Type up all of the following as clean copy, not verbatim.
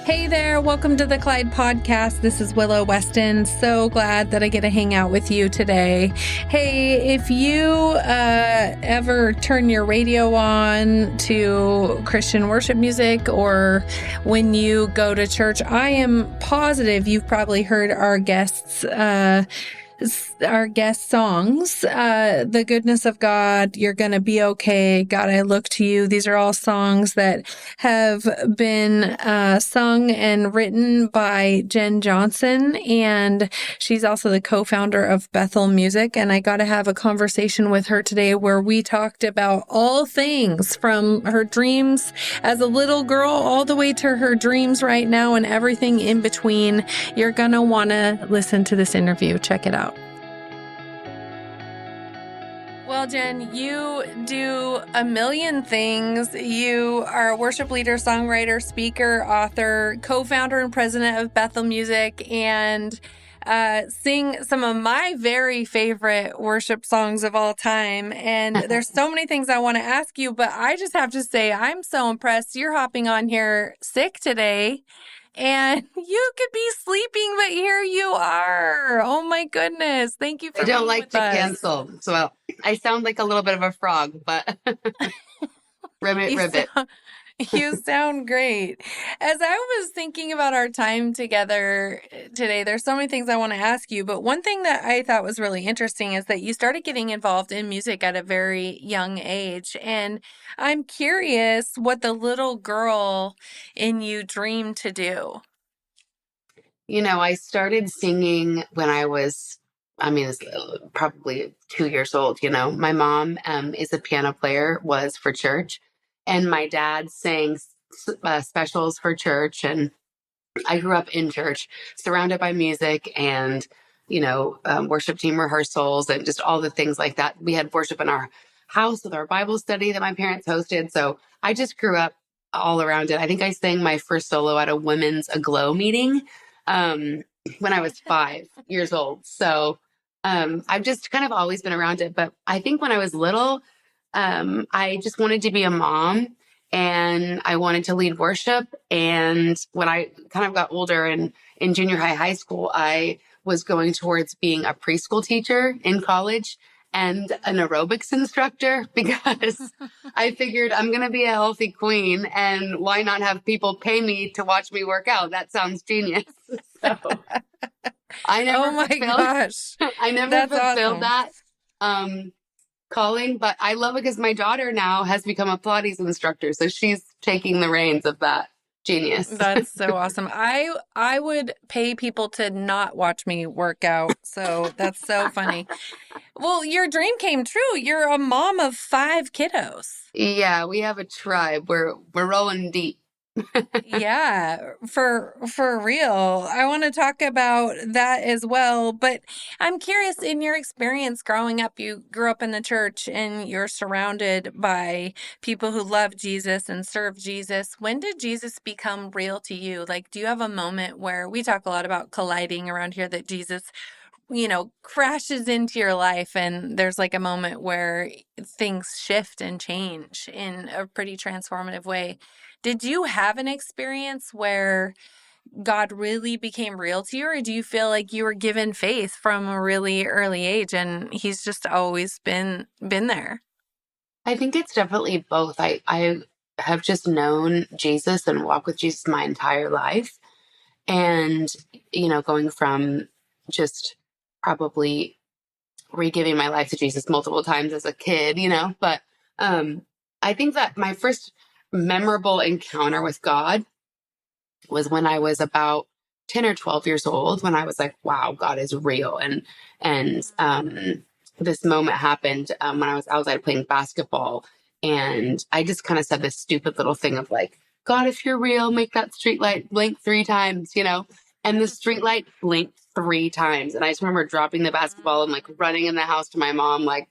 Hey there, welcome to the Clyde Podcast. This is Willow Weston. So glad that I get to hang out with you today. Hey, if you ever turn your radio on to Christian worship music or when you go to church, I am positive you've probably heard our guest songs, The Goodness of God, You're Gonna Be Okay, God, I Look to You. These are all songs that have been sung and written by Jenn Johnson, and she's also the co-founder of Bethel Music, and I got to have a conversation with her today where we talked about all things from her dreams as a little girl all the way to her dreams right now and everything in between. You're gonna want to listen to this interview. Check it out. Well, Jenn, you do a million things. You are a worship leader, songwriter, speaker, author, co-founder and president of Bethel Music, and sing some of my very favorite worship songs of all time. And there's so many things I want to ask you, but I just have to say I'm so impressed. You're hopping on here sick today. And you could be sleeping, but here you are. Oh my goodness. Thank you for being with us. I don't like to us. cancel. So I sound like a little bit of a frog, but ribbit. You sound great. As I was thinking about our time together today, there's so many things I want to ask you, but one thing that I thought was really interesting is that you started getting involved in music at a very young age. And I'm curious what the little girl in you dreamed to do. You know, I started singing when I was, it's probably 2 years old. You know, my mom is a piano player, was for church, and my dad sang specials for church. And I grew up in church, surrounded by music and, worship team rehearsals and just all the things like that. We had worship in our house with our Bible study that my parents hosted. So I just grew up all around it. I think I sang my first solo at a women's Aglow meeting when I was 5 years old. So I've just kind of always been around it. But I think when I was little, I just wanted to be a mom and I wanted to lead worship. And when I kind of got older and in junior high school, I was going towards being a preschool teacher in college and an aerobics instructor because I figured I'm going to be a healthy queen and why not have people pay me to watch me work out? That sounds genius. So I never fulfilled that calling, but I love it because my daughter now has become a Pilates instructor. So she's taking the reins of that. Genius. That's so awesome. I would pay people to not watch me work out. So that's so funny. Well, your dream came true. You're a mom of 5 kiddos. Yeah, we have a tribe. We're rolling deep. Yeah, for real. I want to talk about that as well. But I'm curious, in your experience growing up, you grew up in the church and you're surrounded by people who love Jesus and serve Jesus. When did Jesus become real to you? Like, do you have a moment where we talk a lot about colliding around here, that Jesus, crashes into your life and there's like a moment where things shift and change in a pretty transformative way? Did you have an experience where God really became real to you, or do you feel like you were given faith from a really early age and he's just always been there? I think it's definitely both. I have just known Jesus and walked with Jesus my entire life. And, going from just probably re-giving my life to Jesus multiple times as a kid, but I think that my first memorable encounter with God was when I was about 10 or 12 years old, when I was like, wow, God is real. And this moment happened when I was outside playing basketball. And I just kind of said this stupid little thing of like, God, if you're real, make that street light blink 3 times, and the street light blinked 3 times. And I just remember dropping the basketball and like running in the house to my mom, like,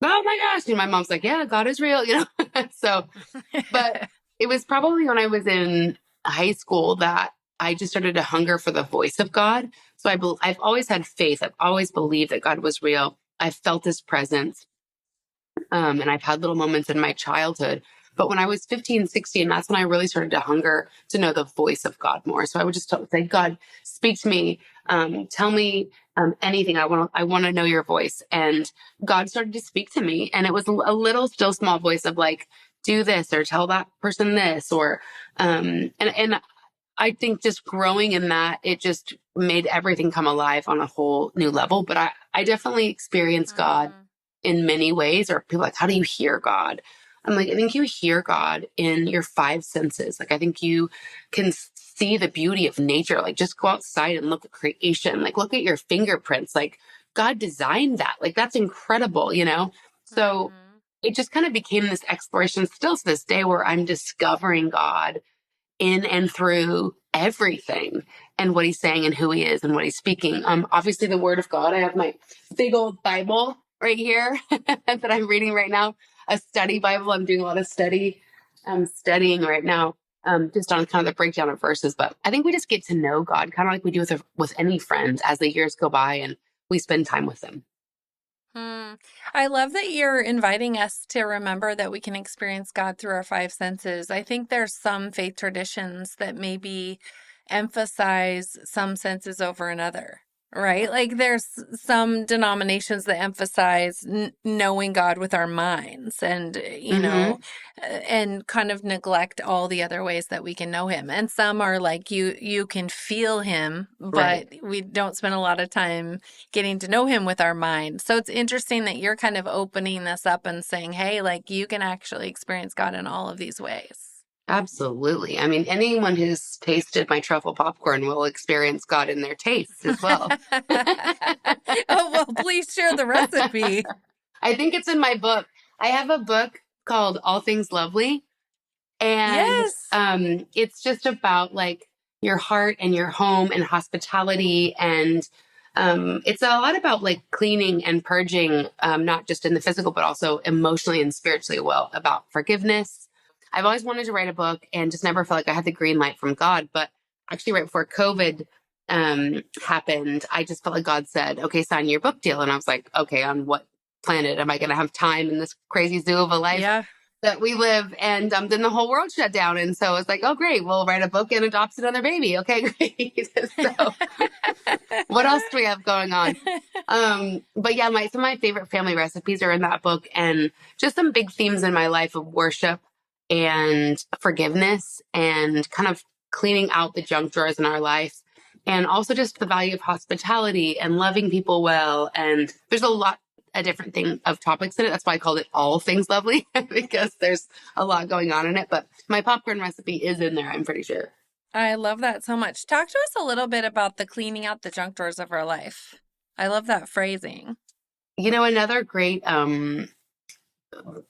oh my gosh. And my mom's like, yeah, God is real, So, but it was probably when I was in high school that I just started to hunger for the voice of God. So I've always had faith. I've always believed that God was real. I've felt his presence. And I've had little moments in my childhood But when I was 15, 16, that's when I really started to hunger to know the voice of God more. So I would just say, God, speak to me. Tell me anything. I want to know your voice. And God started to speak to me. And it was a little still small voice of like, do this or tell that person this or, and I think just growing in that, it just made everything come alive on a whole new level. But I definitely experienced God Mm, in many ways. Or people are like, how do you hear God? I'm like, I think you hear God in your five senses. Like, I think you can see the beauty of nature. Like, just go outside and look at creation. Like, look at your fingerprints. Like, God designed that. Like, that's incredible, you know? So mhm, it just kind of became this exploration still to this day where I'm discovering God in and through everything and what he's saying and who he is and what he's speaking. Obviously the word of God. I have my big old Bible right here that I'm reading right now, a study Bible. I'm doing a lot of studying right now, just on kind of the breakdown of verses. But I think we just get to know God kind of like we do with any friends as the years go by and we spend time with them. hmm. I love that you're inviting us to remember that we can experience God through our five senses. I think there's some faith traditions that maybe emphasize some senses over another, right? Like there's some denominations that emphasize knowing God with our minds and, Mm-hmm. and kind of neglect all the other ways that we can know him. And some are like you can feel him, Right. but we don't spend a lot of time getting to know him with our mind. So it's interesting that you're kind of opening this up and saying, hey, like you can actually experience God in all of these ways. Absolutely. I mean, anyone who's tasted my truffle popcorn will experience God in their tastes as well. Oh, well, please share the recipe. I think it's in my book. I have a book called All Things Lovely, and Yes. it's just about like your heart and your home and hospitality, and it's a lot about like cleaning and purging, not just in the physical but also emotionally and spiritually, well, about forgiveness. I've always wanted to write a book and just never felt like I had the green light from God. But actually, right before COVID happened, I just felt like God said, okay, sign your book deal. And I was like, okay, on what planet am I going to have time in this crazy zoo of a life Yeah. that we live? And then the whole world shut down. And so it's like, oh, great, we'll write a book and adopt another baby. Okay, great. So what else do we have going on? But yeah, some of my favorite family recipes are in that book, and just some big themes in my life of worship and forgiveness and kind of cleaning out the junk drawers in our life. And also just the value of hospitality and loving people well. And there's a lot a different thing of topics in it. That's why I called it All Things Lovely because there's a lot going on in it. But my popcorn recipe is in there, I'm pretty sure. I love that so much. Talk to us a little bit about the cleaning out the junk drawers of our life. I love that phrasing. You know, another great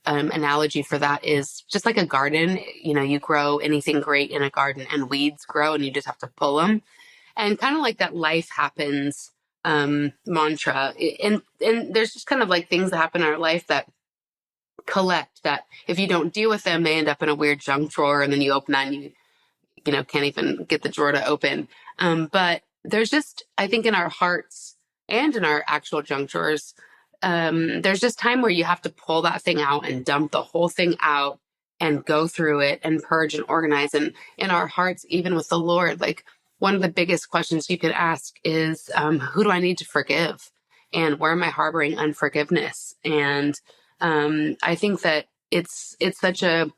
analogy for that is just like a garden. You know, you grow anything great in a garden and weeds grow and you just have to pull them. And kind of like that life happens mantra. And there's just kind of like things that happen in our life that collect that if you don't deal with them, they end up in a weird junk drawer and then you open that and you know, can't even get the drawer to open. But there's just, I think in our hearts and in our actual junk drawers, there's just time where you have to pull that thing out and dump the whole thing out and go through it and purge and organize. And in our hearts, even with the Lord, like one of the biggest questions you could ask is, who do I need to forgive? And where am I harboring unforgiveness? And I think that it's such a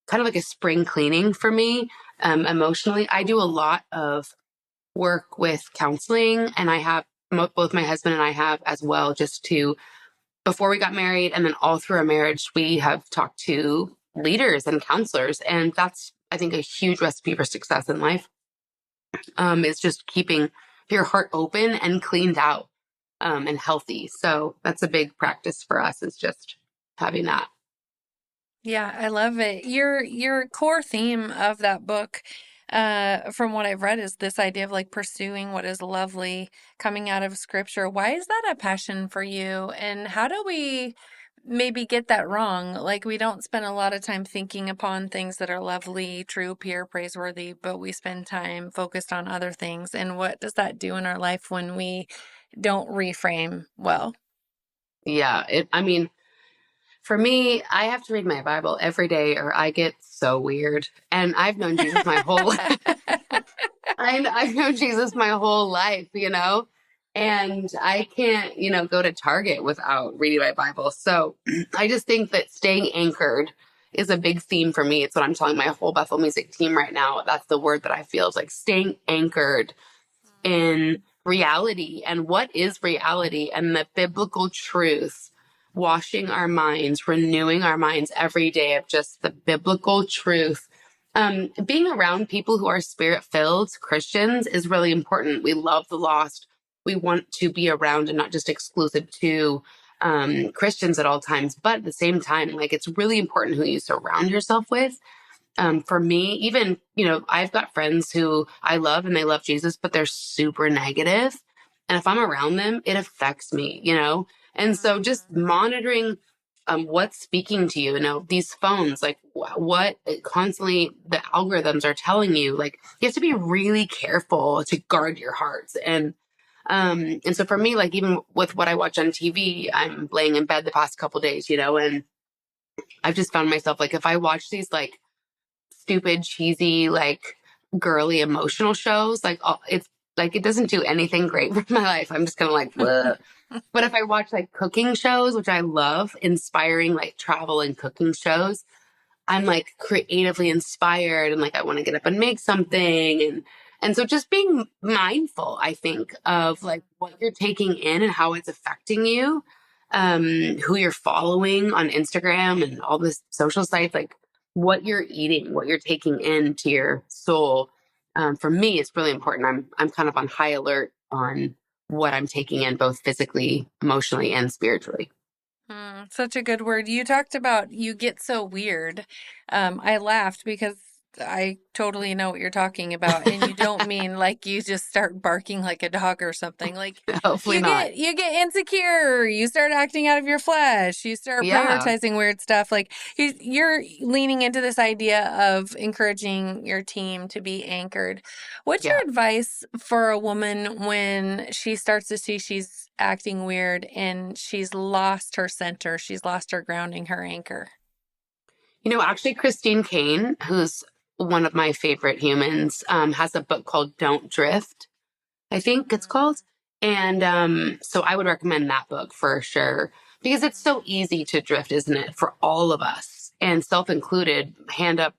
kind of like a spring cleaning for me emotionally. I do a lot of work with counseling, and I have both my husband and I have as well, just to before we got married and then all through our marriage, we have talked to leaders and counselors. And that's, I think, a huge recipe for success in life, is just keeping your heart open and cleaned out, and healthy. So that's a big practice for us, is just having that. Yeah, I love it. Your core theme of that book, from what I've read, is this idea of like pursuing what is lovely coming out of scripture. Why is that a passion for you? And how do we maybe get that wrong? Like we don't spend a lot of time thinking upon things that are lovely, true, pure, praiseworthy, but we spend time focused on other things. And what does that do in our life when we don't reframe well? Yeah. I mean, For me, I have to read my Bible every day or I get so weird. And I've known Jesus my whole I've known Jesus my whole life, and I can't, go to Target without reading my Bible. So I just think that staying anchored is a big theme for me. It's what I'm telling my whole Bethel music team right now. That's the word that I feel is like staying anchored in reality. And what is reality? And the biblical truth, washing our minds, renewing our minds every day of just the biblical truth. Being around people who are spirit filled Christians is really important. We love the lost. We want to be around and not just exclusive to Christians at all times. But at the same time, like, it's really important who you surround yourself with. For me, even, I've got friends who I love and they love Jesus, but they're super negative. And if I'm around them, it affects me. And so just monitoring what's speaking to you, these phones, like what constantly the algorithms are telling you, like you have to be really careful to guard your hearts. And so for me, like even with what I watch on TV, I'm laying in bed the past couple days, and I've just found myself like if I watch these like stupid, cheesy, like girly emotional shows, like it's like it doesn't do anything great for my life. I'm just kind of like, bleh. But if I watch like cooking shows, which I love, inspiring like travel and cooking shows, I'm like creatively inspired and like I want to get up and make something. And so just being mindful, I think, of like what you're taking in and how it's affecting you, who you're following on Instagram and all this social sites, like what you're eating, what you're taking into your soul. For me, it's really important. I'm kind of on high alert on what I'm taking in, both physically, emotionally, and spiritually. Such a good word. You talked about you get so weird. I laughed because I totally know what you're talking about, and you don't mean like you just start barking like a dog or something. Like Hopefully you not. get insecure, you start acting out of your flesh, you start Yeah. prioritizing weird stuff. Like you're leaning into this idea of encouraging your team to be anchored. What's your Yeah. advice for a woman when she starts to see she's acting weird and she's lost her center, she's lost her grounding, her anchor? Actually, Christine Kane, who's one of my favorite humans, has a book called Don't Drift, I think it's called. And so I would recommend that book for sure because it's so easy to drift, isn't it? For all of us and self included, hand up,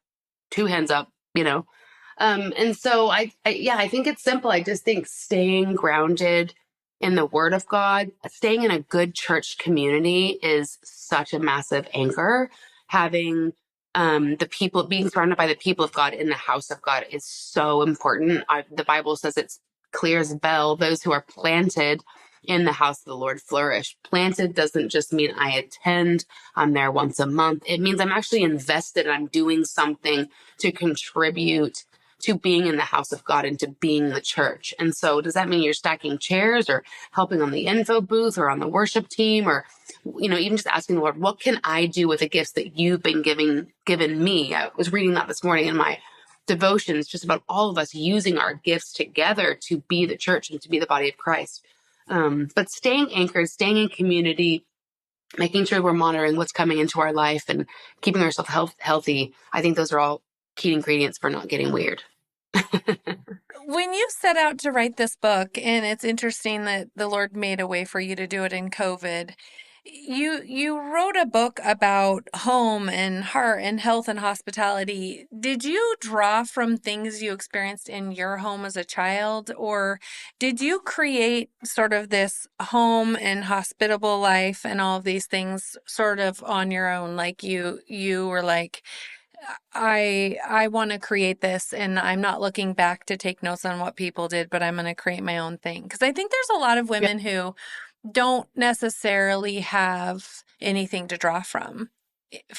two hands up. And so yeah, I think it's simple. I just think staying grounded in the word of God, staying in a good church community is such a massive anchor. Having the people, being surrounded by the people of God in the house of God is so important. The Bible says it's clear as a bell. Those who are planted in the house of the Lord flourish. Planted doesn't just mean I attend, I'm there once a month. It means I'm actually invested and I'm doing something to contribute to being in the house of God and to being the church. And so does that mean you're stacking chairs or helping on the info booth or on the worship team or, even just asking the Lord, what can I do with the gifts that you've been given me? I was reading that this morning in my devotions, just about all of us using our gifts together to be the church and to be the body of Christ. But staying anchored, staying in community, making sure we're monitoring what's coming into our life and keeping ourselves healthy. I think those are all key ingredients for not getting weird. When you set out to write this book, and it's interesting that the Lord made a way for you to do it in COVID, you wrote a book about home and heart and health and hospitality. Did you draw from things you experienced in your home as a child, or did you create sort of this home and hospitable life and all of these things sort of on your own? Like you were like, I want to create this and I'm not looking back to take notes on what people did, but I'm going to create my own thing. Because I think there's a lot of Yeah. women who don't necessarily have anything to draw from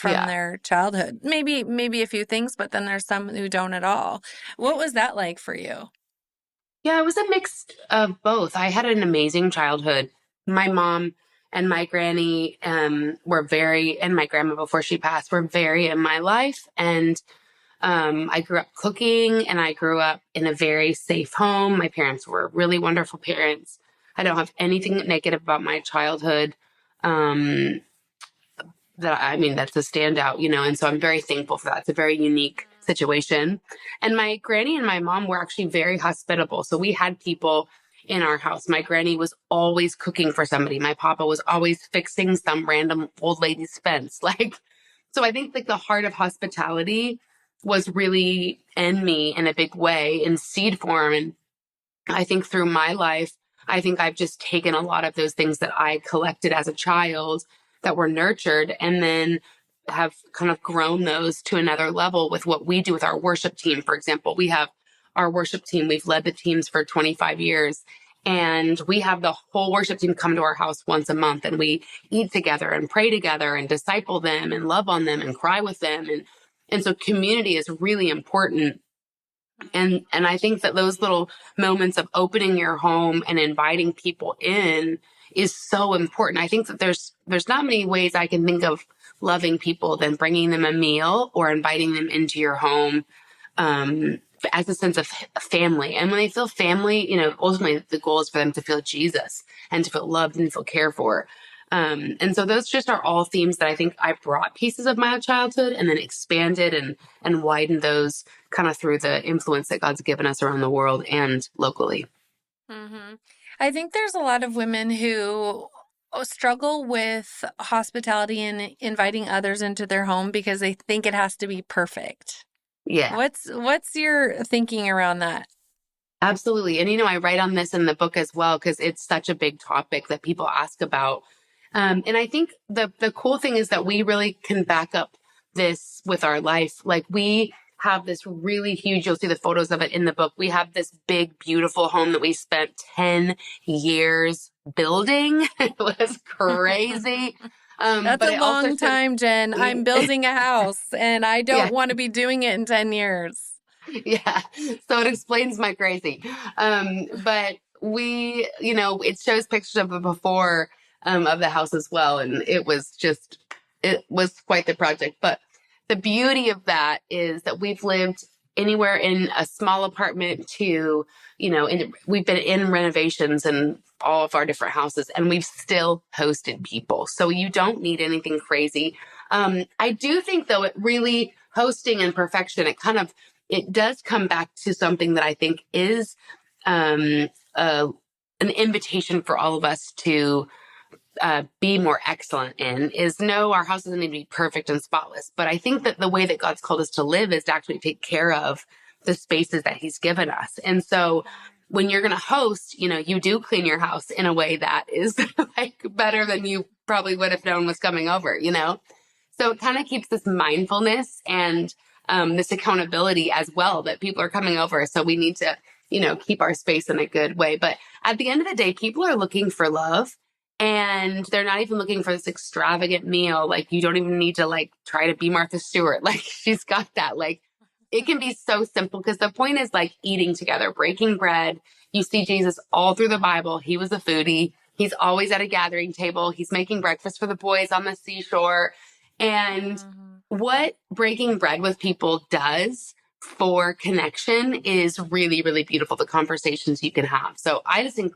Yeah. their childhood. Maybe a few things, but then there's some who don't at all. What was that like for you? Yeah, it was a mix of both. I had an amazing childhood. My mom and my granny and my grandma before she passed were very in my life. And I grew up cooking and I grew up in a very safe home. My parents were really wonderful parents. I don't have anything negative about my childhood. Um, that's a standout, and so I'm very thankful for that. It's a very unique situation. And my granny and my mom were actually very hospitable. So we had people in our house. My granny was always cooking for somebody. My papa was always fixing some random old lady's fence. Like, so I think like the heart of hospitality was really in me in a big way in seed form. And I think through my life, I think I've just taken a lot of those things that I collected as a child that were nurtured and then have kind of grown those to another level with what we do with our worship team. For example, we have our worship team. We've led the teams for 25 years. And we have the whole worship team come to our house once a month and we eat together and pray together and disciple them and love on them and cry with them. And so community is really important. And I think that those little moments of opening your home and inviting people in is so important. I think that there's not many ways I can think of loving people than bringing them a meal or inviting them into your home, as a sense of family. And when they feel family, ultimately the goal is for them to feel Jesus and to feel loved and feel cared for. And so those just are all themes that I think I brought pieces of my childhood and then expanded and widened those kind of through the influence that God's given us around the world and locally. Mm-hmm. I think there's a lot of women who struggle with hospitality and inviting others into their home because they think it has to be perfect. Yeah. What's your thinking around that? Absolutely. And, I write on this in the book as well, because it's such a big topic that people ask about. And I think the cool thing is that we really can back up this with our life. Like we have this really huge, you'll see the photos of it in the book. We have this big, beautiful home that we spent 10 years building. It was crazy. That's But a it also long should, time, Jen. I'm building a house and I yeah. don't want to be doing it in 10 years. Yeah. So it explains my crazy. But it shows pictures of the before of the house as well. And it was quite the project. But the beauty of that is that we've lived anywhere in a small apartment to, we've been in renovations in all of our different houses and we've still hosted people. So you don't need anything crazy. I do think though, it really hosting and perfection, it does come back to something that I think is an invitation for all of us to be more excellent in is no, our house doesn't need to be perfect and spotless. But I think that the way that God's called us to live is to actually take care of the spaces that he's given us. And so when you're going to host, you do clean your house in a way that is like better than you probably would if no one was coming over, So it kind of keeps this mindfulness and this accountability as well that people are coming over. So we need to, keep our space in a good way. But at the end of the day, people are looking for love and they're not even looking for this extravagant meal. Like you don't even need to like try to be Martha Stewart. Like she's got that. Like it can be so simple because the point is like eating together, breaking bread. You see Jesus all through the Bible. He was a foodie. He's always at a gathering table. He's making breakfast for the boys on the seashore. And what breaking bread with people does for connection is really, really beautiful. The conversations you can have. So I just think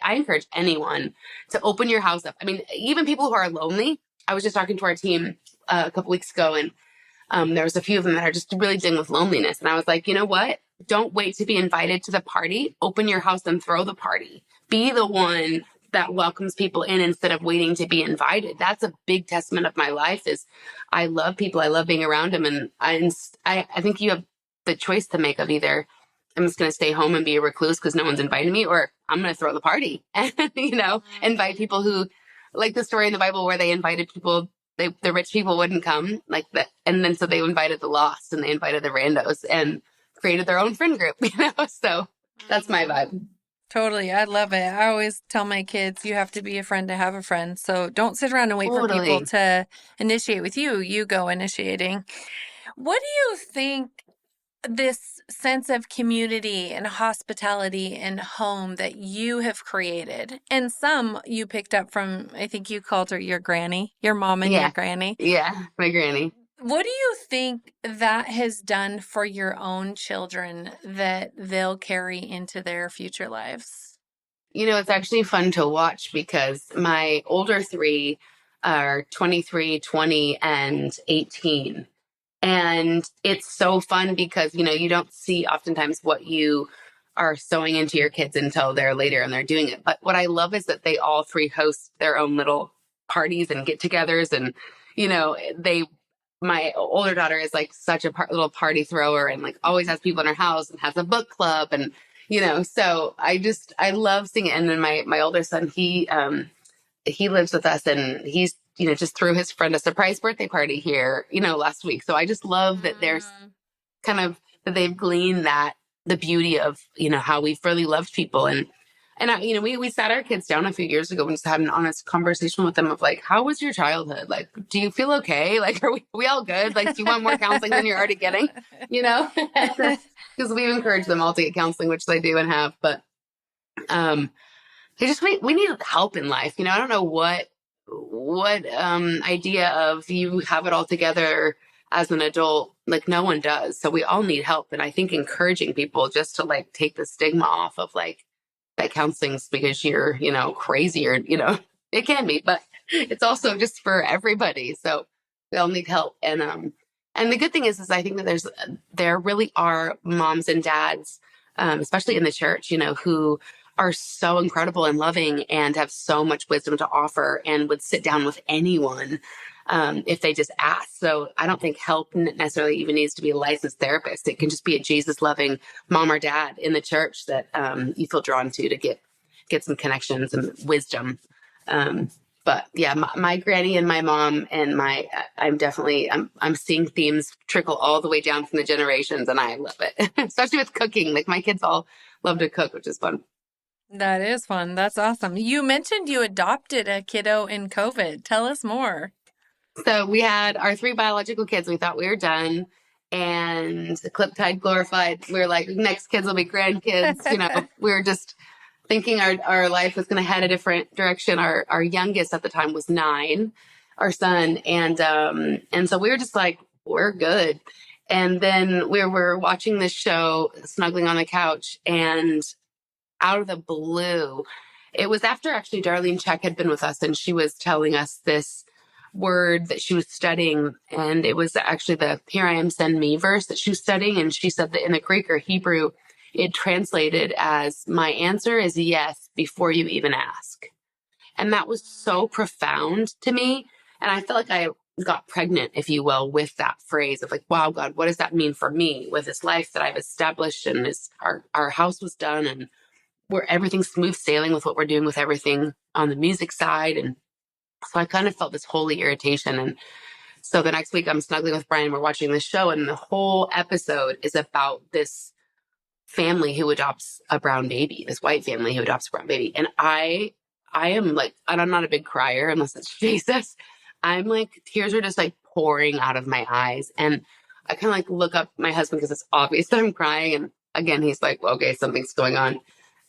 I encourage anyone to open your house up. I mean, even people who are lonely. I was just talking to our team a couple weeks ago and there was a few of them that are just really dealing with loneliness. And I was like, you know what? Don't wait to be invited to the party. Open your house and throw the party. Be the one that welcomes people in instead of waiting to be invited. That's a big testament of my life is I love people. I love being around them. And I think you have the choice to make of either I'm just going to stay home and be a recluse because no one's invited me, or I'm going to throw the party and, invite people who like the story in the Bible where they invited people the rich people wouldn't come like that. And then so they invited the lost and they invited the randos and created their own friend group, So that's my vibe. Totally. I love it. I always tell my kids you have to be a friend to have a friend. So don't sit around and wait for people Totally. to initiate with you. You go initiating. What do you think this sense of community and hospitality and home that you have created, and some you picked up from, I think you called her your granny, your mom and your Yeah. granny. Yeah. My granny. What do you think that has done for your own children that they'll carry into their future lives? It's actually fun to watch because my older three, are 23, 20, and 18. And it's so fun because, you don't see oftentimes what you are sewing into your kids until they're later and they're doing it. But what I love is that they all three host their own little parties and get togethers. And, my older daughter is like such a little party thrower and like always has people in her house and has a book club. And, so I love seeing it. And then my older son, he lives with us and he's, just threw his friend a surprise birthday party here, last week. So I just love that there's kind of that they've gleaned the beauty of, how we've really loved people. And we sat our kids down a few years ago and just had an honest conversation with them of like, how was your childhood? Like, do you feel okay? Like, are we all good? Like, do you want more counseling than you're already getting? Because we've encouraged them all to get counseling, which they do and have, but, we need help in life. I don't know what idea of you have it all together as an adult. Like no one does. So we all need help. And I think encouraging people just to like take the stigma off of like that counseling's because you're, crazy or, it can be, but it's also just for everybody. So we all need help. And the good thing is I think that there really are moms and dads, especially in the church, who are so incredible and loving and have so much wisdom to offer and would sit down with anyone if they just ask. So I don't think help necessarily even needs to be a licensed therapist. It can just be a Jesus loving mom or dad in the church that you feel drawn to get some connections and wisdom. But yeah, my granny and my mom and I'm seeing themes trickle all the way down from the generations, and I love it, especially with cooking. Like my kids all love to cook, which is fun. That is fun. That's awesome. You mentioned you adopted a kiddo in COVID. Tell us more. So we had our three biological kids. We thought we were done, and clip tied, glorified. We were like, next kids will be grandkids. We were just thinking our life was going to head a different direction. Our youngest at the time was 9, our son. And so we were just like, we're good. And then we were watching this show, snuggling on the couch, and out of the blue, it was after actually Darlene Check had been with us and she was telling us this word that she was studying. And it was actually the "Here I am, send me" verse that she was studying. And she said that in the Greek or Hebrew, it translated as "my answer is yes before you even ask." And that was so profound to me. And I felt like I got pregnant, if you will, with that phrase of like, wow, God, what does that mean for me with this life that I've established? And our house was done and where everything's smooth sailing with what we're doing with everything on the music side. And so I kind of felt this holy irritation. And so the next week I'm snuggling with Brian, we're watching this show, and the whole episode is about this family who adopts a brown baby, this white family who adopts a brown baby. And I am like, and I'm not a big crier unless it's Jesus. I'm like, tears are just like pouring out of my eyes. And I kind of like look up my husband because it's obvious that I'm crying. And again, he's like, well, okay, something's going on.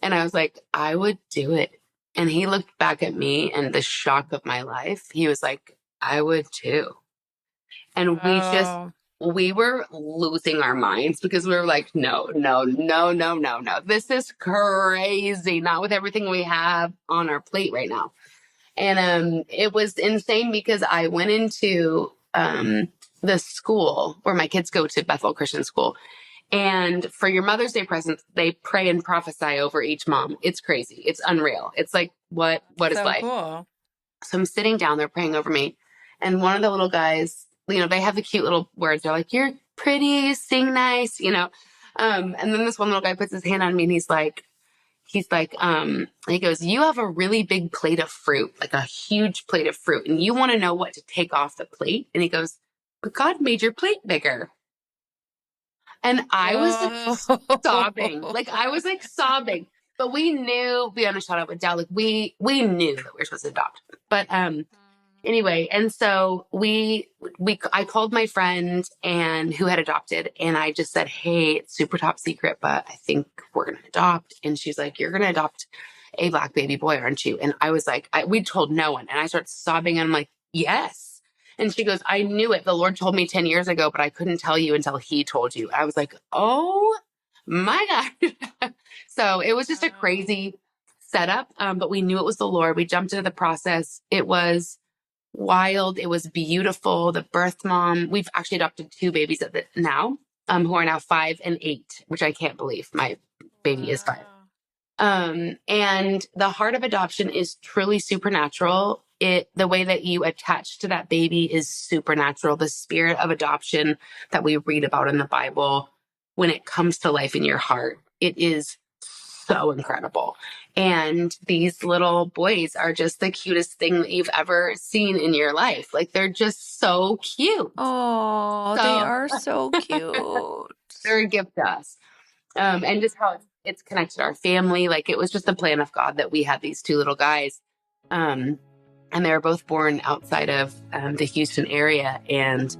And I was like, I would do it. And he looked back at me and the shock of my life. He was like, I would too. And Oh, we were losing our minds because we were like, no, no, no, no, no, no. This is crazy. Not with everything we have on our plate right now. And it was insane because I went into the school where my kids go to, Bethel Christian School. And for your Mother's Day presents, they pray and prophesy over each mom. It's crazy. It's unreal. It's like, what is so life? cool. So I'm sitting down there praying over me. And one of the little guys, they have the cute little words. They're like, you're pretty, sing nice. And then this one little guy puts his hand on me and he goes, you have a really big plate of fruit, like a huge plate of fruit. And you want to know what to take off the plate. And he goes, but God made your plate bigger. And I was like sobbing. Like I was like sobbing. But we knew beyond a shadow of a doubt, like we knew that we were supposed to adopt. But anyway, and so I called my friend and who had adopted, and I just said, hey, it's super top secret, but I think we're gonna adopt. And she's like, you're gonna adopt a black baby boy, aren't you? And I was like, we told no one. And I started sobbing and I'm like, yes. And she goes, I knew it. The Lord told me 10 years ago, but I couldn't tell you until he told you. I was like, oh my God. So it was just a crazy setup. But we knew it was the Lord. We jumped into the process. It was wild. It was beautiful. The birth mom, we've actually adopted two babies now, who are now 5 and 8, which I can't believe. My baby is 5. Wow. And the heart of adoption is truly supernatural. The way that you attach to that baby is supernatural. The spirit of adoption that we read about in the Bible, when it comes to life in your heart, it is so incredible. And these little boys are just the cutest thing that you've ever seen in your life. Like, they're just so cute. Oh, they So are so cute. they're a gift to us. And just how it's connected our family. Like, it was just the plan of God that we had these two little guys. And they were both born outside of the Houston area, and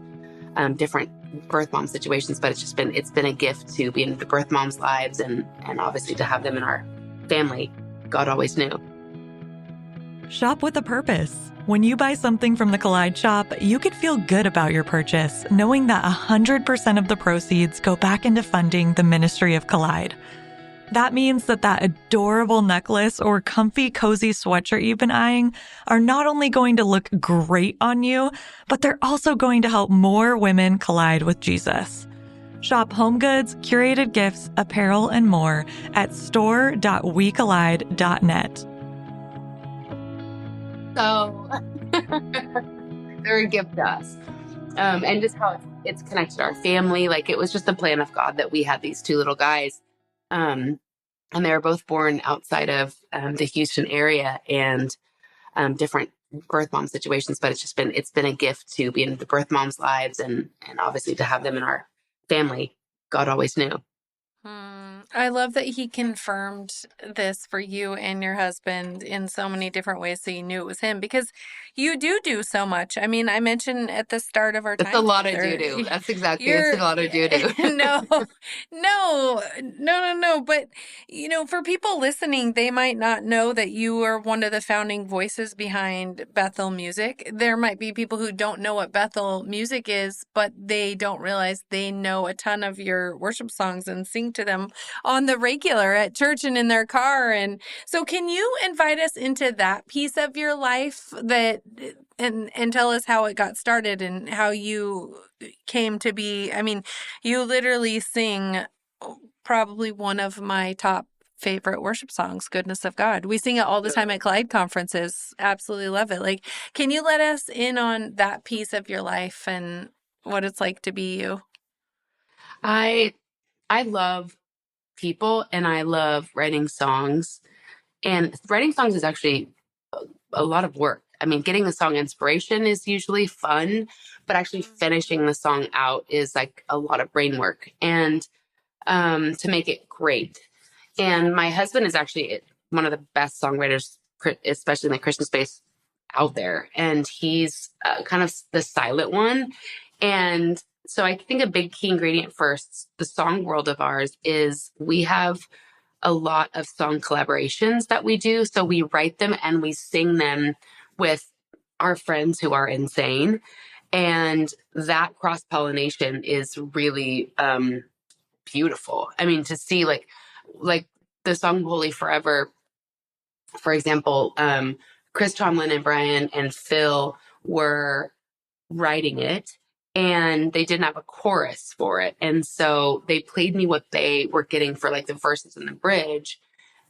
different birth mom situations, but it's been a gift to be in the birth moms' lives, and obviously to have them in our family. God always knew. Shop with a purpose. When you buy something from the Collide shop, you can feel good about your purchase, knowing that 100% of the proceeds go back into funding the ministry of Collide. That means that adorable necklace or comfy, cozy sweatshirt you've been eyeing are not only going to look great on you, but they're also going to help more women collide with Jesus. Shop home goods, curated gifts, apparel, and more at store.wecollide.net. So they're a gift to us. And just how it's connected our family. Like, it was just the plan of God that we had these two little guys. And they were both born outside of the Houston area, and different birth mom situations, but it's been a gift to be in the birth moms' lives, and obviously to have them in our family. God always knew. I love that he confirmed this for you and your husband in so many different ways, so you knew it was him, because you do so much. I mean, I mentioned at the start of our That's a time lot of together, doo-doo. That's exactly, it's a you're lot of doo-doo. no. But, for people listening, they might not know that you are one of the founding voices behind Bethel Music. There might be people who don't know what Bethel Music is, but they don't realize they know a ton of your worship songs and sing to them on the regular at church and in their car. And so can you invite us into that piece of your life and tell us how it got started and how you came to be? I mean, you literally sing probably one of my top favorite worship songs, Goodness of God. We sing it all the time at Collide conferences. Absolutely love it. Like, can you let us in on that piece of your life and what it's like to be you? I love people, and I love writing songs. And writing songs is actually a lot of work. I mean, getting the song inspiration is usually fun, but actually finishing the song out is like a lot of brain work, and to make it great. And my husband is actually one of the best songwriters, especially in the Christian space, out there. And he's kind of the silent one. And so I think a big key ingredient for the song world of ours is we have a lot of song collaborations that we do. So we write them and we sing them with our friends who are insane. And that cross-pollination is really beautiful. I mean, to see like the song Holy Forever, for example, Chris Tomlin and Brian and Phil were writing it, and they didn't have a chorus for it. And so they played me what they were getting for like the verses and the bridge.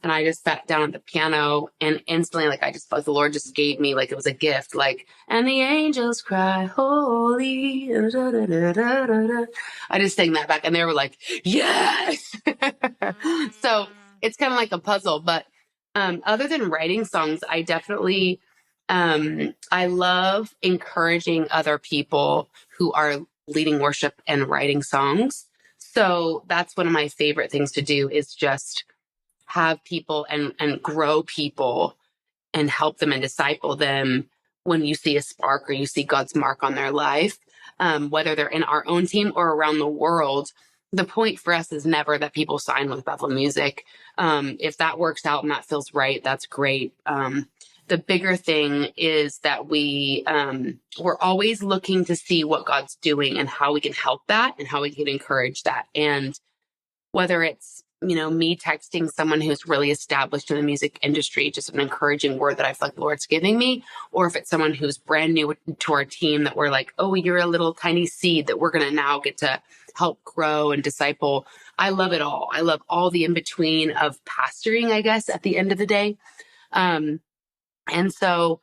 And I just sat down at the piano, and instantly, like, I just felt the Lord just gave me, like, it was a gift, like, and the angels cry, holy. Da, da, da, da, da, da. I just sang that back, and they were like, yes. So it's kind of like a puzzle. But other than writing songs, I definitely, I love encouraging other people who are leading worship and writing songs. So that's one of my favorite things to do, is just have people and grow people and help them and disciple them when you see a spark or you see God's mark on their life, whether they're in our own team or around the world. The point for us is never that people sign with Bethel Music. If that works out and that feels right, that's great. The bigger thing is that we're always looking to see what God's doing and how we can help that and how we can encourage that. And whether it's me texting someone who's really established in the music industry, just an encouraging word that I feel like the Lord's giving me, or if it's someone who's brand new to our team that we're like, oh, you're a little tiny seed that we're going to now get to help grow and disciple. I love it all. I love all the in between of pastoring, I guess, at the end of the day. And so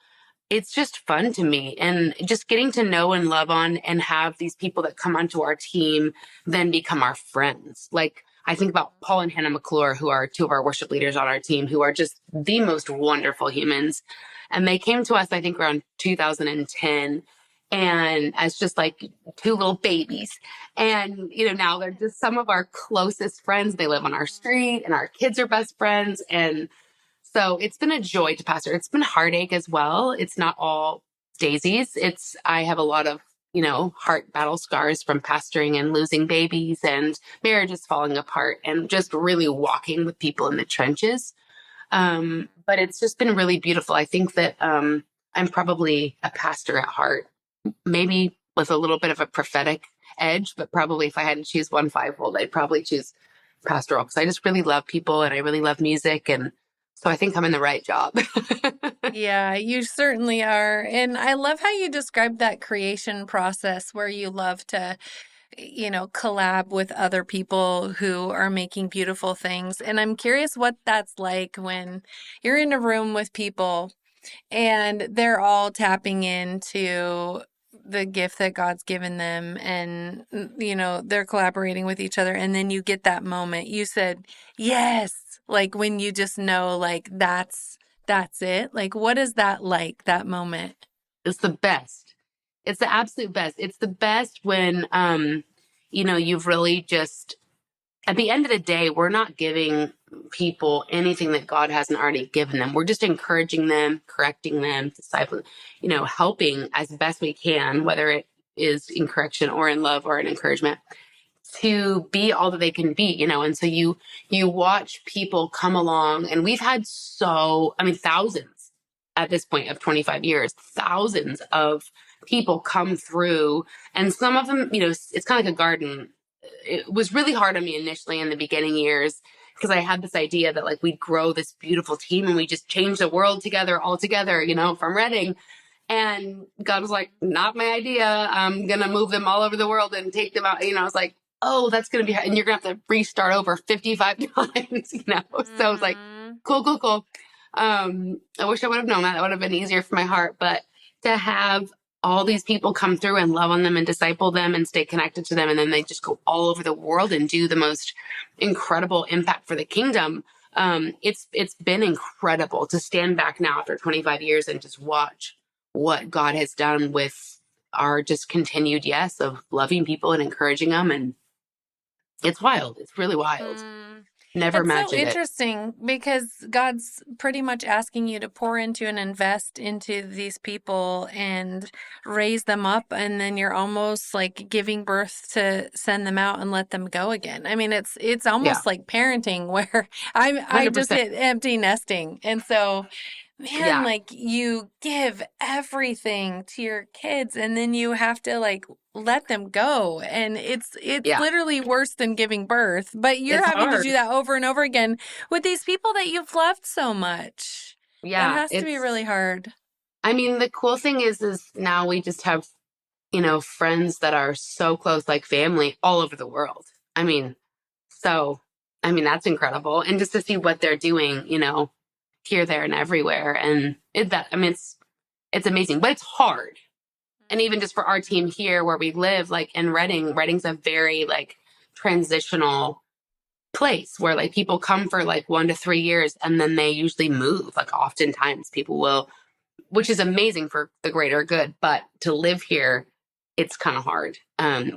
it's just fun to me, and just getting to know and love on and have these people that come onto our team then become our friends. Like, I think about Paul and Hannah McClure, who are two of our worship leaders on our team, who are just the most wonderful humans. And they came to us, I think, around 2010, and as just like two little babies. And, now they're just some of our closest friends. They live on our street, and our kids are best friends. And so it's been a joy to pastor. It's been heartache as well. It's not all daisies. I have a lot of, heart battle scars from pastoring and losing babies and marriages falling apart and just really walking with people in the trenches. But it's just been really beautiful. I think that I'm probably a pastor at heart, maybe with a little bit of a prophetic edge, but probably if I had to choose one fivefold, I'd probably choose pastoral, because I just really love people and I really love music. And so I think I'm in the right job. Yeah, you certainly are. And I love how you described that creation process where you love to, collab with other people who are making beautiful things. And I'm curious what that's like when you're in a room with people and they're all tapping into the gift that God's given them, and they're collaborating with each other, and then you get that moment. You said yes, like when you just know, like that's it. Like, what is that like, that moment? It's the best. It's the absolute best. It's the best when you've really just, at the end of the day, we're not giving people anything that God hasn't already given them. We're just encouraging them, correcting them, discipling, helping as best we can, whether it is in correction or in love or in encouragement, to be all that they can be, and so you watch people come along, and we've had thousands at this point of 25 years, thousands of people come through, and some of them, it's kind of like a garden. It was really hard on me initially in the beginning years, because I had this idea that like we'd grow this beautiful team and we just change the world together, all together, from Reading. And God was like, not my idea. I'm going to move them all over the world and take them out. I was like, oh, that's going to be, and you're going to have to restart over 55 times, So I was like, cool. I wish I would have known that. That would have been easier for my heart. But to have all these people come through and love on them and disciple them and stay connected to them, and then they just go all over the world and do the most incredible impact for the kingdom. It's been incredible to stand back now after 25 years and just watch what God has done with our just continued yes of loving people and encouraging them. And it's wild. It's really wild. Never It's so imagined it. interesting because God's pretty much asking you to pour into and invest into these people and raise them up, and then you're almost like giving birth to send them out and let them go again. I mean, it's Yeah, almost like parenting where I just 100%. hit empty nesting. And so, man, Yeah, like you give everything to your kids and then you have to like let them go, and it's yeah. literally worse than giving birth, but you're It's having to do hard. that over and over again with these people that you've loved so much. That Yeah, has to be really hard. the cool thing is now we just have, friends that are so close, like family all over the world. I mean, so, that's incredible. And just to see what they're doing, here, there, and everywhere. And it's amazing, but it's hard. And even just for our team here where we live, like in Reading's a very like transitional place where like people come for like 1 to 3 years and then they usually move. Like oftentimes people will, which is amazing for the greater good, but to live here, it's kind of hard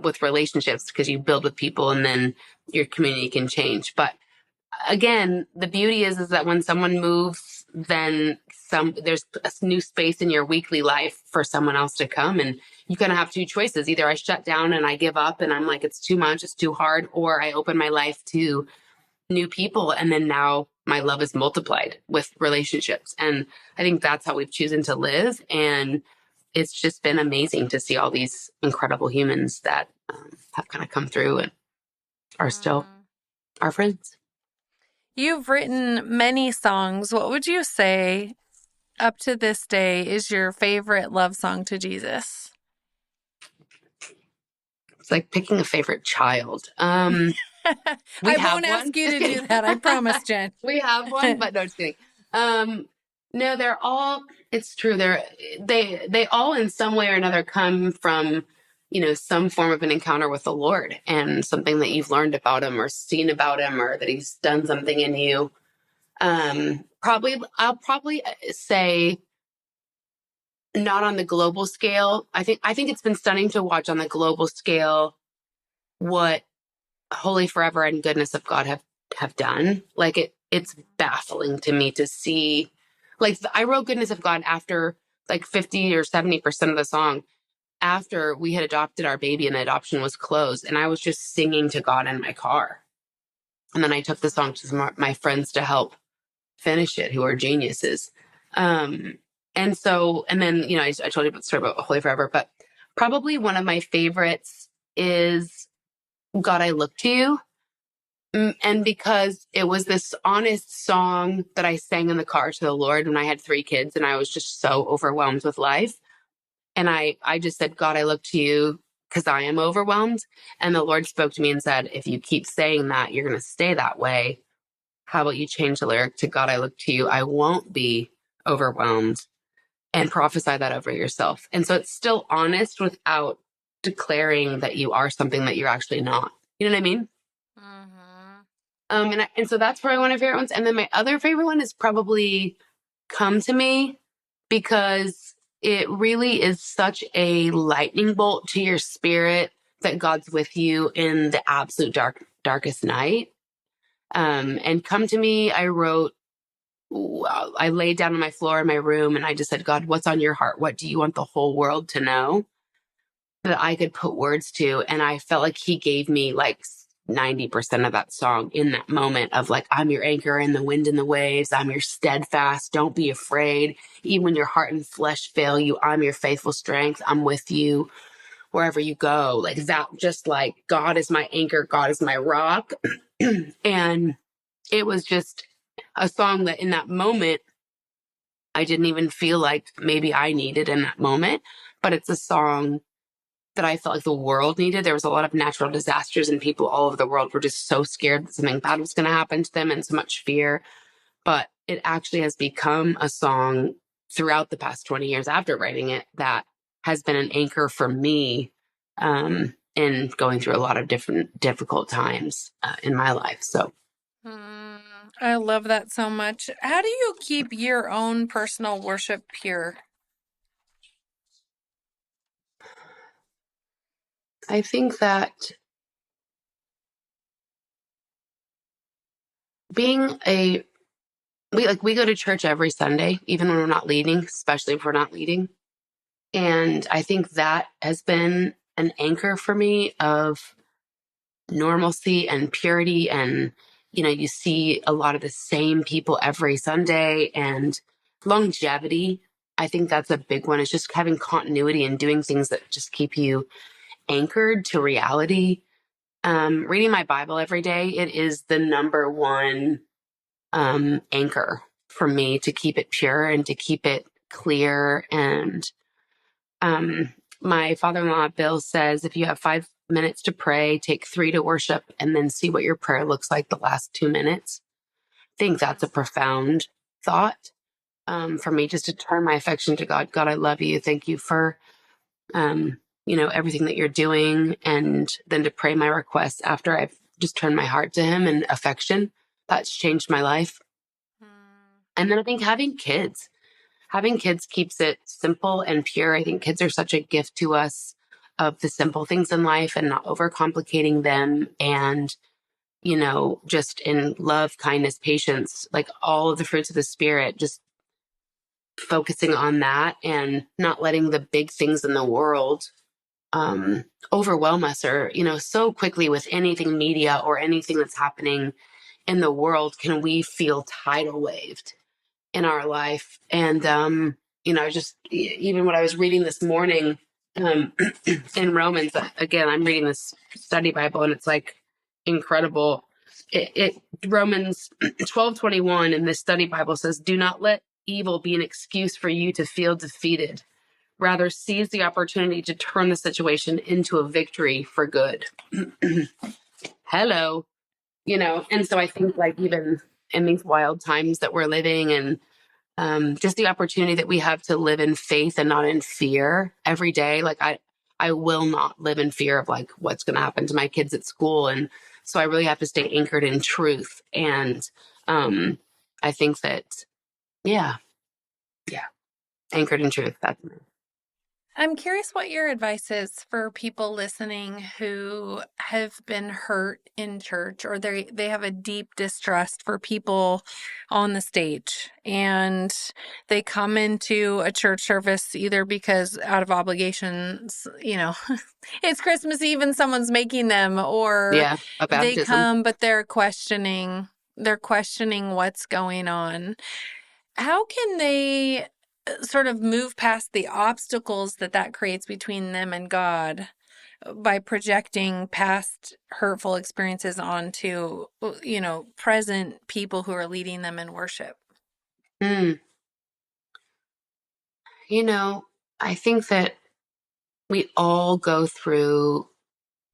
with relationships, because you build with people and then your community can change. But again, the beauty is that when someone moves, then there's a new space in your weekly life for someone else to come, and you kind of have two choices. Either I shut down and I give up and I'm like, it's too much, it's too hard, or I open my life to new people, and then now my love is multiplied with relationships. And I think that's how we've chosen to live. And it's just been amazing to see all these incredible humans that have kind of come through and are still our friends. You've written many songs. What would you say up to this day is your favorite love song to Jesus? It's like picking a favorite child. We I have won't one. ask you to do that. I promise, Jenn. We have one, but no, just kidding. No, they're all, it's true. They all in some way or another come from, some form of an encounter with the Lord and something that you've learned about him or seen about him or that he's done something in you. I'll probably say not on the global scale. I think it's been stunning to watch on the global scale what Holy Forever and Goodness of God have done. Like it's baffling to me to see. Like I wrote Goodness of God after like 50 or 70% of the song after we had adopted our baby and the adoption was closed, and I was just singing to God in my car. And then I took the song to my friends to help finish it, who are geniuses. And then, I told you about the story about Holy Forever, but probably one of my favorites is God, I Look to You. And because it was this honest song that I sang in the car to the Lord when I had 3 kids and I was just so overwhelmed with life. And I just said, God, I look to you because I am overwhelmed. And the Lord spoke to me and said, if you keep saying that, you're going to stay that way. How about you change the lyric to God, I look to you. I won't be overwhelmed, and prophesy that over yourself. And so it's still honest without declaring that you are something that you're actually not. You know what I mean? And so that's probably one of my favorite ones. And then my other favorite one is probably Come to Me, because it really is such a lightning bolt to your spirit that God's with you in the absolute darkest night. And Come to Me, I laid down on my floor in my room and I just said, God, what's on your heart? What do you want the whole world to know that I could put words to? And I felt like he gave me like 90% of that song in that moment of like, I'm your anchor in the wind and the waves. I'm your steadfast. Don't be afraid. Even when your heart and flesh fail you, I'm your faithful strength. I'm with you wherever you go. Like that, just like God is my anchor. God is my rock. And it was just a song that in that moment, I didn't even feel like maybe I needed in that moment, but it's a song that I felt like the world needed. There was a lot of natural disasters and people all over the world were just so scared that something bad was going to happen to them and so much fear. But it actually has become a song throughout the past 20 years after writing it that has been an anchor for me in going through a lot of different difficult times in my life. So I love that so much. How do you keep your own personal worship pure? I think that we go to church every Sunday, even when we're not leading, especially if we're not leading. And I think that has been an anchor for me of normalcy and purity. And, you see a lot of the same people every Sunday, and longevity. I think that's a big one. It's just having continuity and doing things that just keep you anchored to reality. Reading my Bible every day, it is the number one anchor for me to keep it pure and to keep it clear. And my father-in-law, Bill, says, if you have 5 minutes to pray, take 3 to worship, and then see what your prayer looks like the last 2 minutes. I think that's a profound thought for me, just to turn my affection to God. God, I love you. Thank you for, everything that you're doing. And then to pray my requests after I've just turned my heart to him and affection. That's changed my life. And then I think having kids keeps it simple and pure. I think kids are such a gift to us of the simple things in life and not overcomplicating them. And, just in love, kindness, patience, like all of the fruits of the spirit, just focusing on that and not letting the big things in the world overwhelm us or, so quickly with anything media or anything that's happening in the world, can we feel tidal waved in our life. And, just even what I was reading this morning in Romans, again, I'm reading this study Bible and it's like incredible. Romans 12:21 in this study Bible says, do not let evil be an excuse for you to feel defeated. Rather, seize the opportunity to turn the situation into a victory for good. Hello. And so I think like even in these wild times that we're living and just the opportunity that we have to live in faith and not in fear every day. Like I will not live in fear of like what's going to happen to my kids at school. And so I really have to stay anchored in truth. And I think that, yeah, anchored in truth. That's me. I'm curious what your advice is for people listening who have been hurt in church, or they have a deep distrust for people on the stage, and they come into a church service either because out of obligations, it's Christmas Eve and someone's making them, or A they baptism. come but they're questioning what's going on. How can they sort of move past the obstacles that creates between them and God by projecting past hurtful experiences onto, present people who are leading them in worship? I think that we all go through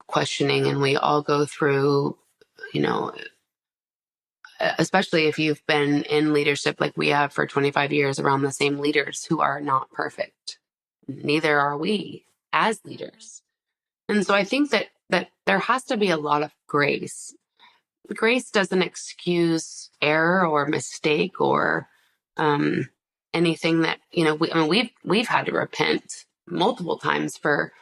questioning, and we all go through, especially if you've been in leadership like we have for 25 years around the same leaders who are not perfect. Neither are we as leaders. And so I think that there has to be a lot of grace. Grace doesn't excuse error or mistake or anything that, we've had to repent multiple times for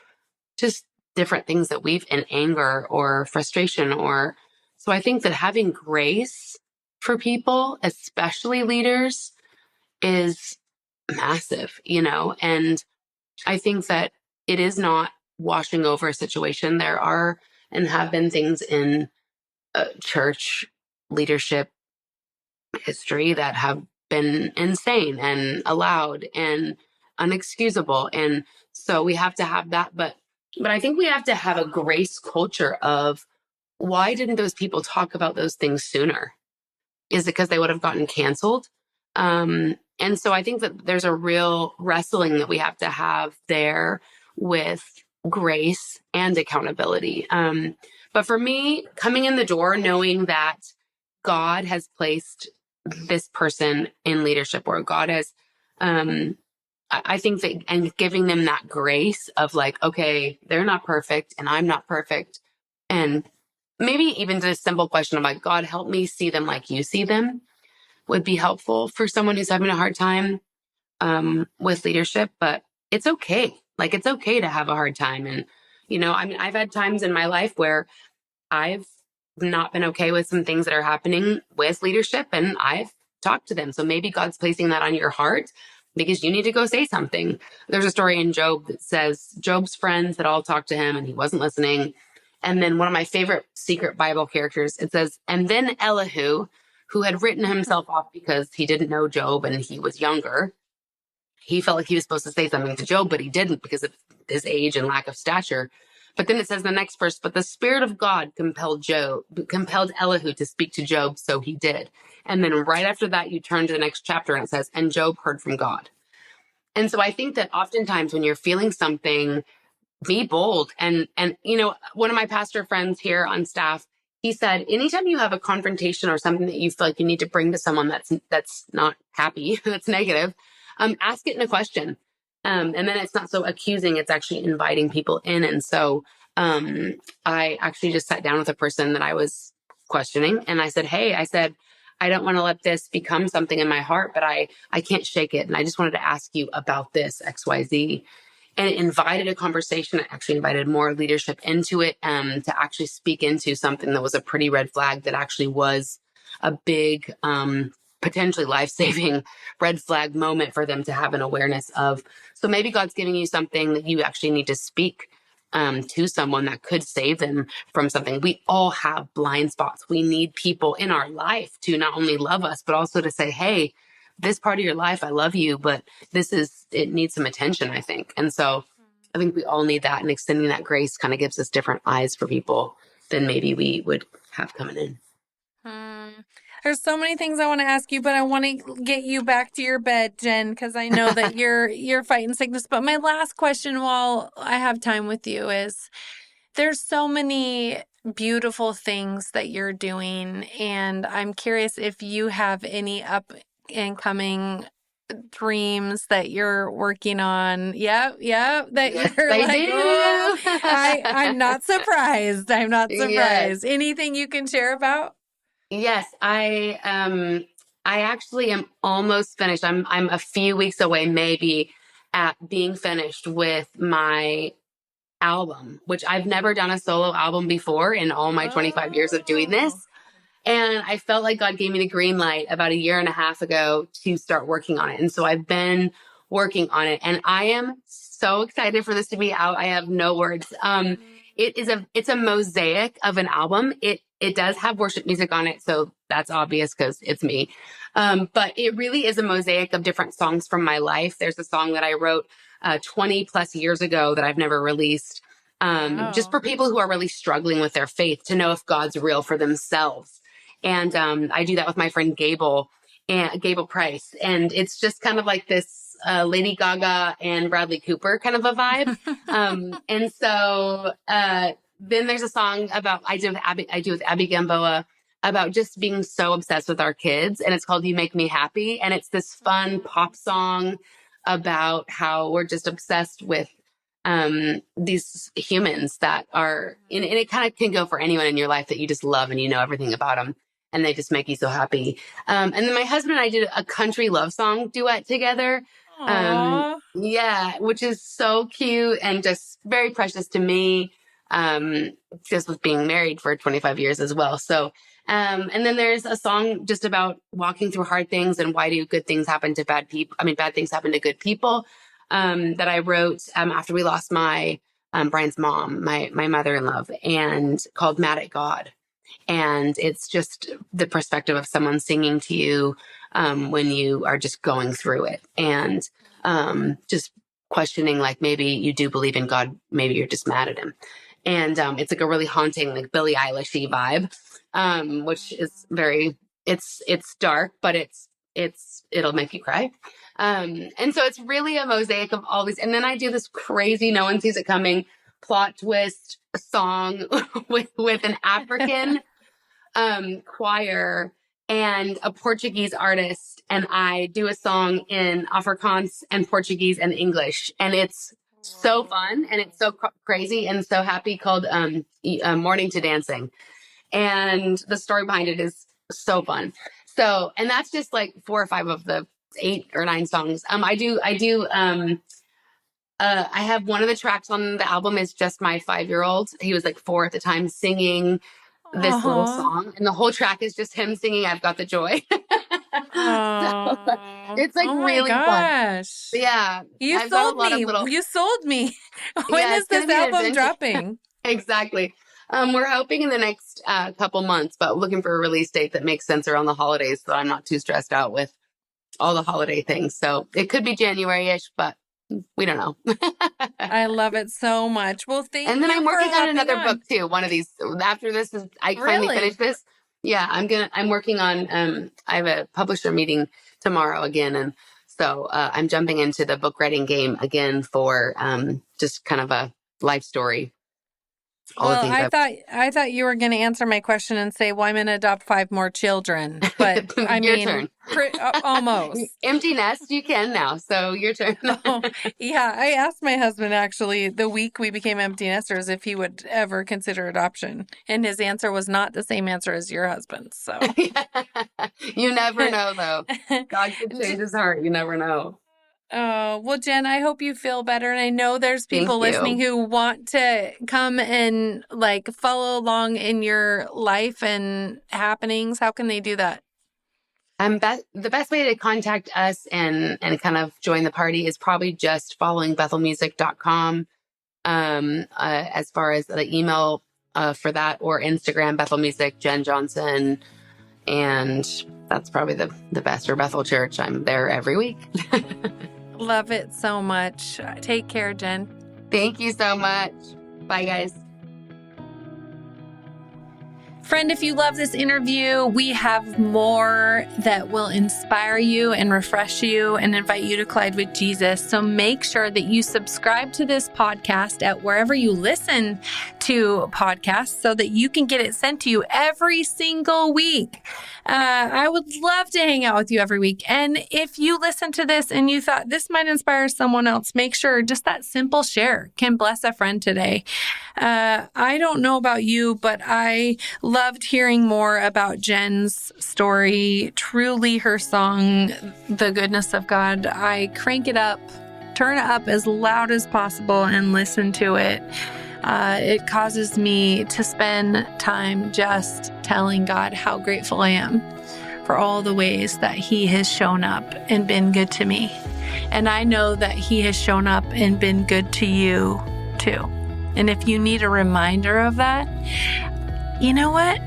just different things that we've in anger or frustration so I think that having grace for people, especially leaders, is massive, and I think that it is not washing over a situation. There are and have been things in church leadership history that have been insane and allowed and unexcusable. And so we have to have that. But I think we have to have a grace culture of why didn't those people talk about those things sooner? Is it because they would have gotten canceled? And so I think that there's a real wrestling that we have to have there with grace and accountability. But for me, coming in the door, knowing that God has placed this person in leadership, or God has, I think that, and giving them that grace of like, okay, they're not perfect and I'm not perfect. And maybe even just a simple question of like, God, help me see them like you see them, would be helpful for someone who's having a hard time with leadership. But it's okay. Like, it's okay to have a hard time. And, I've had times in my life where I've not been okay with some things that are happening with leadership, and I've talked to them. So maybe God's placing that on your heart because you need to go say something. There's a story in Job that says Job's friends had all talked to him and he wasn't listening. And then one of my favorite secret Bible characters, it says, and then Elihu, who had written himself off because he didn't know Job and he was younger, he felt like he was supposed to say something to Job, but he didn't because of his age and lack of stature. But then it says in the next verse, but the Spirit of God compelled Elihu to speak to Job, so he did. And then right after that, you turn to the next chapter and it says, and Job heard from God. And so I think that oftentimes when you're feeling something, be bold. And one of my pastor friends here on staff, he said, anytime you have a confrontation or something that you feel like you need to bring to someone that's not happy, that's negative, ask it in a question. And then it's not so accusing, it's actually inviting people in. And so I actually just sat down with a person that I was questioning, and I said, hey, I don't want to let this become something in my heart, but I can't shake it. And I just wanted to ask you about this XYZ. And it invited a conversation. It actually invited more leadership into it, to actually speak into something that was a pretty red flag that actually was a big, potentially life-saving red flag moment for them to have an awareness of. So maybe God's giving you something that you actually need to speak to someone that could save them from something. We all have blind spots. We need people in our life to not only love us, but also to say, hey, this part of your life, I love you, but it needs some attention, I think. And so I think we all need that, and extending that grace kind of gives us different eyes for people than maybe we would have coming in. Hmm. There's so many things I want to ask you, but I want to get you back to your bed, Jenn, because I know that you're fighting sickness. But my last question while I have time with you is there's so many beautiful things that you're doing, and I'm curious if you have any up and coming dreams that you're working on. Yep, yep, that Yes, you're I like, oh, I'm do. not surprised. I'm not Yes. surprised. Anything you can share about? Yes, I actually am almost finished. I'm a few weeks away maybe at being finished with my album, which I've never done a solo album before in all my 25 years of doing Oh. this. And I felt like God gave me the green light about a year and a half ago to start working on it. And so I've been working on it, and I am so excited for this to be out. I have no words. It's a mosaic of an album. It does have worship music on it, so that's obvious because it's me. But it really is a mosaic of different songs from my life. There's a song that I wrote 20 plus years ago that I've never released. Just Wow. for people who are really struggling with their faith to know if God's real for themselves. And I do that with my friend Gable Price. And it's just kind of like this Lady Gaga and Bradley Cooper kind of a vibe. And so then there's a song about I do with Abby Gamboa about just being so obsessed with our kids. And it's called You Make Me Happy. And it's this fun pop song about how we're just obsessed with these humans that are, and it kind of can go for anyone in your life that you just love and you know everything about them and they just make you so happy. And then my husband and I did a country love song duet together. Aw. Yeah, which is so cute and just very precious to me. Just with being married for 25 years as well. So, and then there's a song just about walking through hard things and why do good things happen to bad people? I mean, bad things happen to good people. That I wrote after we lost my Brian's mom, my mother-in-law, and called "Mad at God." And it's just the perspective of someone singing to you when you are just going through it, and just questioning, like maybe you do believe in God, maybe you're just mad at him. And it's like a really haunting, like Billie Eilish-y vibe, which is very, it's dark, but it'll make you cry. And so it's really a mosaic of all these. And then I do this crazy, no one sees it coming plot twist song with an African choir and a Portuguese artist. And I do a song in Afrikaans and Portuguese and English. And it's so fun and it's so crazy and so happy, called Morning to Dancing. And the story behind it is so fun. So, and that's just like 4 or 5 of the 8 or 9 songs. I have one of the tracks on the album is just my 5-year-old. He was like 4 at the time, singing this little Aw. song, and the whole track is just him singing "I've Got the Joy." So Aw. it's like Oh my really fun. gosh. Yeah, You I've got a sold lot of me. little. You sold me. When Yeah, is it's gonna this be an album adventure. dropping? Exactly. We're hoping in the next couple months, but looking for a release date that makes sense around the holidays, so I'm not too stressed out with all the holiday things. So it could be January-ish, but we don't know. I love it so much. Well, thank And then you I'm for working on hopping another on. book too. One of these after this is I finally Really? finish this. Yeah, I'm working on I have a publisher meeting tomorrow again, and so I'm jumping into the book writing game again for just kind of a life story. All the Well, things I thought you were going to answer my question and say, "Well, I'm going to adopt 5 more children." But I Your mean, turn. almost. Empty nest, you can now. So your turn. Oh, yeah. I asked my husband actually the week we became empty nesters if he would ever consider adoption, and his answer was not the same answer as your husband's. So, You never know, though. God could change J- his heart. You never know. oh, well, Jenn, I hope you feel better. And I know there's Thank people listening you. who want to come and like follow along in your life and happenings. How can they do that? The best way to contact us and kind of join the party is probably just following bethelmusic.com. As far as the email for that, or Instagram, Bethel Music, Jenn Johnson. And that's probably the best, or Bethel Church. I'm there every week. Love it so much. Take care, Jenn. Thank you so much. Bye, guys. Friend, if you love this interview, we have more that will inspire you and refresh you and invite you to collide with Jesus. So make sure that you subscribe to this podcast at wherever you listen to podcasts so that you can get it sent to you every single week. I would love to hang out with you every week. And if you listen to this and you thought this might inspire someone else, make sure just that simple share can bless a friend today. I don't know about you, but I loved hearing more about Jenn's story. Truly, her song, The Goodness of God, I crank it up, turn it up as loud as possible and listen to it. It causes me to spend time just telling God how grateful I am for all the ways that He has shown up and been good to me. And I know that He has shown up and been good to you too. And if you need a reminder of that, you know what?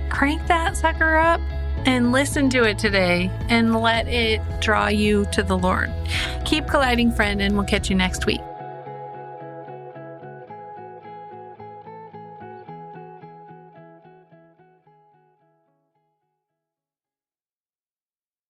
Crank that sucker up and listen to it today and let it draw you to the Lord. Keep colliding, friend, and we'll catch you next week.